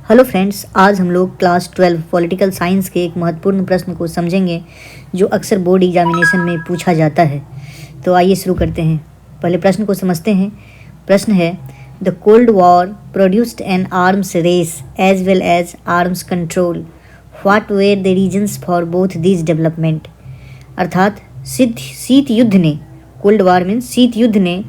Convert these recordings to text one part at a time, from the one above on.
Hello friends, आज हम लोग क्लास 12 पॉलिटिकल साइंस के एक महत्वपूर्ण प्रश्न को समझेंगे जो अक्सर बोर्ड एग्जामिनेशन में पूछा जाता है। तो आइए शुरू करते हैं। पहले प्रश्न को समझते हैं। प्रश्न है, the cold war produced an arms race as well as arms control. What were the reasons for both this development. अर्थात शीत युद्ध ने, कोल्ड वॉर मीन्स शीत युद्ध ने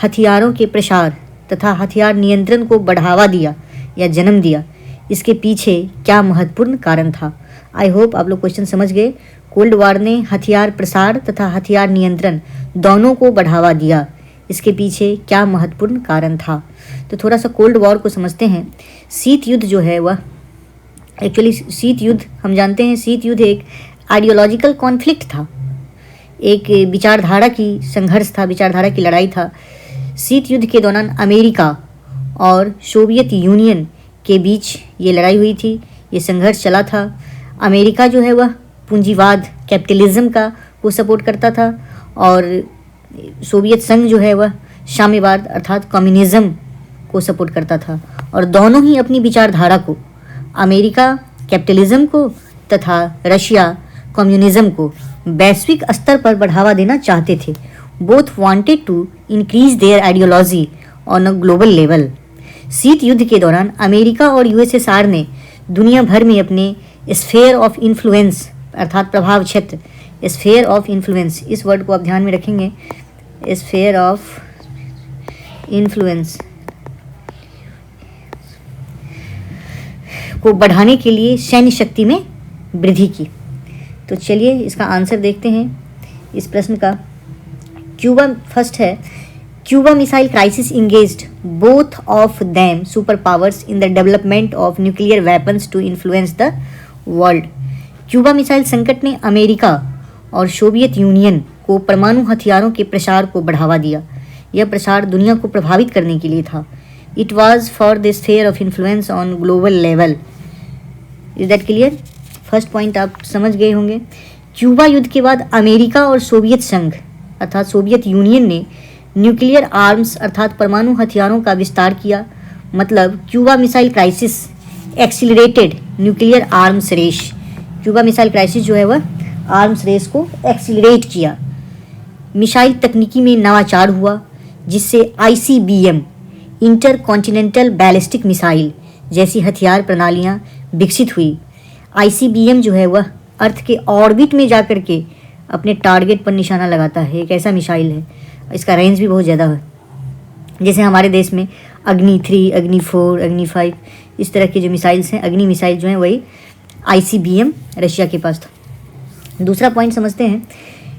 हथियारों के प्रसार तथा हथियार नियंत्रण को बढ़ावा दिया या जन्म दिया। इसके पीछे क्या महत्वपूर्ण कारण था। आई होप आप लोग क्वेश्चन समझ गए। कोल्ड वॉर ने हथियार प्रसार तथा हथियार नियंत्रण दोनों को बढ़ावा दिया। इसके पीछे क्या महत्वपूर्ण कारण था। तो थोड़ा सा कोल्ड वॉर को समझते हैं। शीत युद्ध जो है वह एक्चुअली शीत युद्ध हम जानते हैं, शीत युद्ध एक आइडियोलॉजिकल कॉन्फ्लिक्ट था, एक विचारधारा की संघर्ष था, विचारधारा की लड़ाई था। शीत युद्ध के दौरान अमेरिका और सोवियत यूनियन के बीच ये लड़ाई हुई थी, ये संघर्ष चला था। अमेरिका जो है वह पूंजीवाद कैपिटलिज्म को सपोर्ट करता था और सोवियत संघ जो है वह साम्यवाद अर्थात कम्युनिज्म को सपोर्ट करता था। और दोनों ही अपनी विचारधारा को, अमेरिका कैपिटलिज्म को तथा रशिया कम्युनिज्म को वैश्विक स्तर पर बढ़ावा देना चाहते थे। Both wanted to increase their ideology on a global level. शीत युद्ध के दौरान अमेरिका और यूएसएसआर ने दुनिया भर में अपने स्फेयर ऑफ इन्फ्लुएंस अर्थात प्रभाव क्षेत्र, स्फेयर ऑफ इन्फ्लुएंस, इस वर्ड को आप ध्यान में रखेंगे, स्फेयर ऑफ इन्फ्लुएंस को बढ़ाने के लिए सैन्य शक्ति में वृद्धि की। तो चलिए इसका आंसर देखते हैं इस प्रश्न का। क्यूबा फर्स्ट है, Cuba missile crisis engaged both of them superpowers in the development of nuclear weapons to influence the world। Cuba missile संकट ने अमेरिका और सोवियत यूनियन को परमाणु हथियारों के प्रसार को बढ़ावा दिया। यह प्रसार दुनिया को प्रभावित करने के लिए था। It was for the sphere of influence on global level। Is that clear? First point आप समझ गए होंगे। क्यूबा युद्ध के बाद अमेरिका और सोवियत संघ अर्थात सोवियत यूनियन ने न्यूक्लियर आर्म्स अर्थात परमाणु हथियारों का विस्तार किया। मतलब Cuba missile crisis accelerated nuclear arms race. Cuba missile crisis जो है वह आर्म्स रेस को एक्सिलरेट किया। मिसाइल तकनीकी में नवाचार हुआ जिससे ICBM intercontinental ballistic missile जैसी हथियार प्रणालियाँ विकसित हुई। ICBM जो है वह अर्थ के ऑर्बिट में जाकर के अपने टारगेट पर निशाना लगाता है। एक ऐसा मिसाइल है, इसका रेंज भी बहुत ज़्यादा है। जैसे हमारे देश में अग्नि 3, अग्नि 4, अग्नि 5 इस तरह के जो मिसाइल्स हैं, अग्नि मिसाइल जो हैं वही ICBM रशिया के पास था। दूसरा पॉइंट समझते हैं।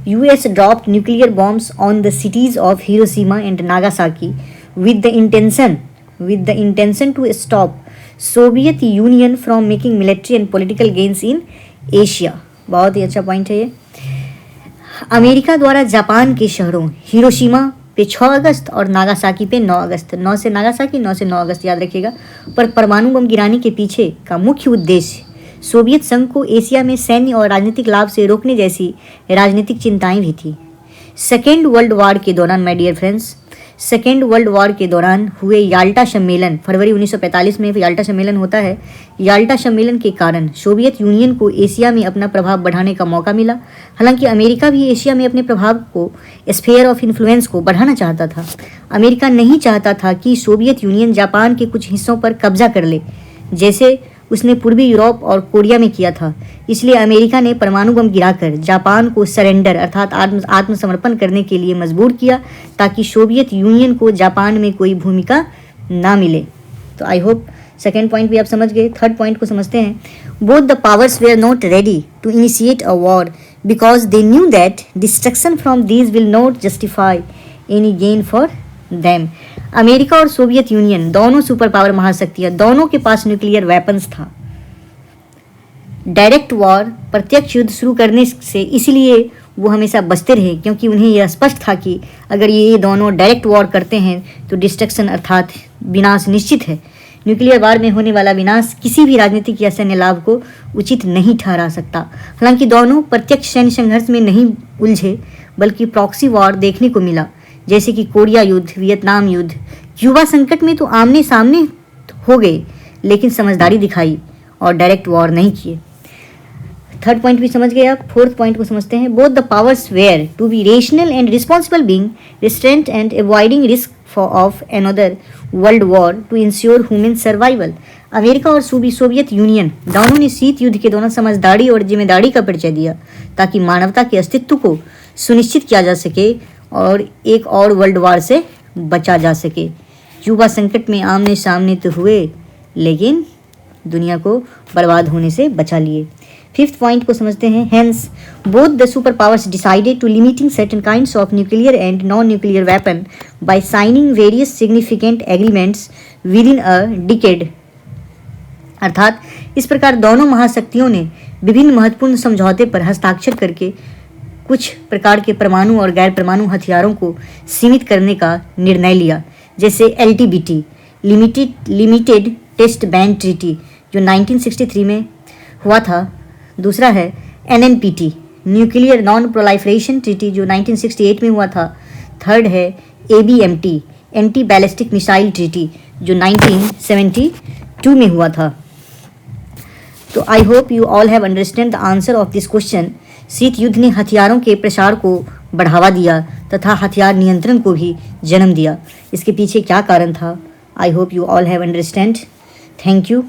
US dropped nuclear bombs on the cities of Hiroshima and Nagasaki with the intention to stop Soviet Union from making military and political gains in Asia. बहुत ही अच्छा पॉइंट है ये। अमेरिका द्वारा जापान के शहरों हिरोशिमा पे 6 अगस्त और नागासाकी पे 9 अगस्त, 9 से नागासाकी 9 से 9 अगस्त याद रखिएगा, पर परमाणु बम गिराने के पीछे का मुख्य उद्देश्य सोवियत संघ को एशिया में सैन्य और राजनीतिक लाभ से रोकने जैसी राजनीतिक चिंताएं भी थी। सेकेंड वर्ल्ड वॉर के दौरान my dear friends, second world war के दौरान हुए याल्टा सम्मेलन, फरवरी 1945 में याल्टा सम्मेलन होता है। याल्टा सम्मेलन के कारण सोवियत यूनियन को एशिया में अपना प्रभाव बढ़ाने का मौका मिला। हालांकि अमेरिका भी एशिया में अपने प्रभाव को, स्फेयर ऑफ इन्फ्लुएंस को बढ़ाना चाहता था। अमेरिका नहीं चाहता था कि सोवियत यूनियन जापान के कुछ हिस्सों पर कब्जा कर ले, जैसे उसने पूर्वी यूरोप और कोरिया में किया था। इसलिए अमेरिका ने परमाणु बम गिराकर जापान को सरेंडर अर्थात आत्मसमर्पण करने के लिए मजबूर किया ताकि सोवियत यूनियन को जापान में कोई भूमिका ना मिले। तो आई होप सेकेंड पॉइंट भी आप समझ गए। थर्ड पॉइंट को समझते हैं। Both the powers were not ready to initiate a war because they knew that destruction from these will not justify any gain for them. America और Soviet Union दोनों super power महाशक्तियां, दोनों के पास nuclear weapons था। Direct war प्रत्यक्ष युद्ध शुरू करने से इसलिए वो हमेशा बचते रहे क्योंकि उन्हें यह स्पष्ट था कि अगर ये दोनों डायरेक्ट वॉर करते हैं तो डिस्ट्रक्शन अर्थात विनाश निश्चित है। न्यूक्लियर वार में होने वाला विनाश किसी भी राजनीतिक या सैन्य लाभ को उचित नहीं ठहरा सकता। हालांकि दोनों प्रत्यक्ष सैन्य संघर्ष में नहीं उलझे बल्कि प्रॉक्सी वॉर देखने को मिला, जैसे कि कोरिया युद्ध, वियतनाम युद्ध। क्यूबा संकट में तो आमने सामने हो गए, लेकिन समझदारी दिखाई और डायरेक्ट वॉर नहीं किए। थर्ड पॉइंट भी समझ गए आप। फोर्थ पॉइंट को समझते हैं। Both the powers were to be rational and responsible being restraint and avoiding risk for of another world war to ensure human survival. America और सोवियत यूनियन दोनों ने शीत युद्ध के दौरान समझदारी और जिम्मेदारी का परिचय दिया ताकि मानवता के अस्तित्व को सुनिश्चित किया जा सके और एक और वर्ल्ड वॉर से बचा जा सके। क्यूबा संकट में आमने सामने तो हुए, लेकिन दुनिया को बर्बाद होने से बचा लिए। फिफ्थ पॉइंट को समझते हैं। Hence both the super powers decided to limiting certain kinds of nuclear and non nuclear weapon by signing various significant agreements within a decade. अर्थात इस प्रकार दोनों महाशक्तियों ने विभिन्न महत्वपूर्ण समझौते पर हस्ताक्षर करके कुछ प्रकार के परमाणु और गैर परमाणु हथियारों को सीमित करने का निर्णय लिया, जैसे LTBT limited test ban treaty जो 1963 में हुआ था। दूसरा है NNPT nuclear non proliferation treaty जो 1968 में हुआ था। थर्ड है ABMT anti ballistic missile treaty जो 1972 में हुआ था। तो I hope you all have understand the answer of this question. शीत युद्ध ने हथियारों के प्रसार को बढ़ावा दिया तथा हथियार नियंत्रण को भी जन्म दिया। इसके पीछे क्या कारण था? आई hope you all have understand. Thank you.